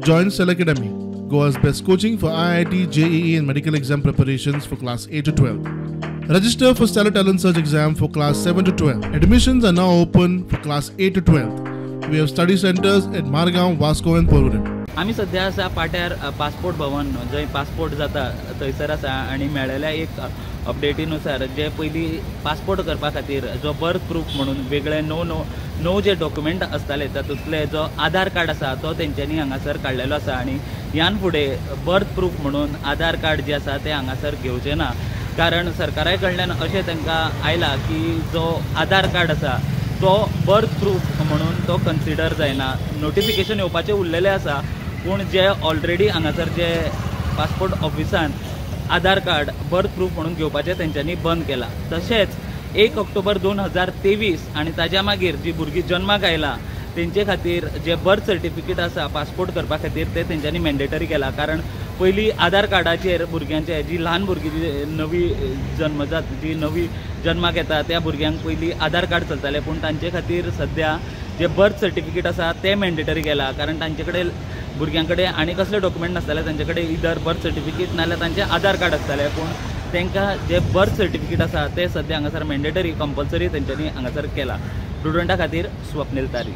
Join Cell Academy, Goa's best coaching for IIT, JEE and medical exam preparations for class 8 to 12. Register for Stellar Talent Search exam for class 7 to 12. Admissions are now open for class 8 to 12. We have study centers at Margaon, Vasco and Prudent. आम्ही सध्या आसा पाट्यार passport भवन जंय passport जाता थंयसर आसा आनी मेळ्ळेल्या एक अपडेटीनुसार जे पयली पासपोर्ट करपा खातीर जो बर्थ प्रूफ म्हणून वेगळे नो जे डॉक्युमेंट आसताले तातूंतले जो आधार कार्ड आसा तो तेंच्यांनी हांगासर काडलेलो आसा आनी ह्यान फुडें बर्थ प्रूफ म्हणून आधार कार्ड जे आसा ते हांगासर घेवचे ना कारण सरकारा कडल्यान अशें तांकां आयला की जो आधार कार्ड आसा तो बर्थ प्रूफ म्हणून तो कन्सिडर जायना नोटिफिकेशन येवपाचें उरलेलें आसा पूण जे ऑलरेडी हांगासर जे पासपोर्ट ऑफिसान आधार कार्ड बर्थ प्रूफ म्हणून घेवपाचें तेंच्यांनी बंद केला तशेंच 1 ऑक्टोबर 2023 आनी ताज्या मागीर जी भुरगीं जल्माक आयला तेंचे खातीर जे बर्थ सर्टिफिकेट आसा पासपोर्ट करपा खातीर ते तेंच्यांनी मॅन्डेटरी केला कारण पयलीं आधार कार्डाचेर भुरग्यांचे जी ल्हान भुरगीं जी नवी जन्मजात जी नवी जल्माक येता त्या भुरग्यांक पयलीं आधार कार्ड चलतालें पूण तांचे खातीर सद्या जे बर्थ सर्टिफिकेट आसा ते मॅन्डेटरी केला कारण तांचे कडेन भुरग्यां कडेन आनी कसले डॉक्युमेंट नासताले तांचे कडेन इधर बर्थ सर्टिफिकेट नाल्यार तांचे आधार कार्ड आसताले पूण तांकां जे बर्थ सर्टिफिकेट आसा ते सद्या हांगासर मॅन्डेटरी कंपल्सरी तेंच्यांनी हांगासर केला प्रुडंटा खातीर स्वप्नील तारी.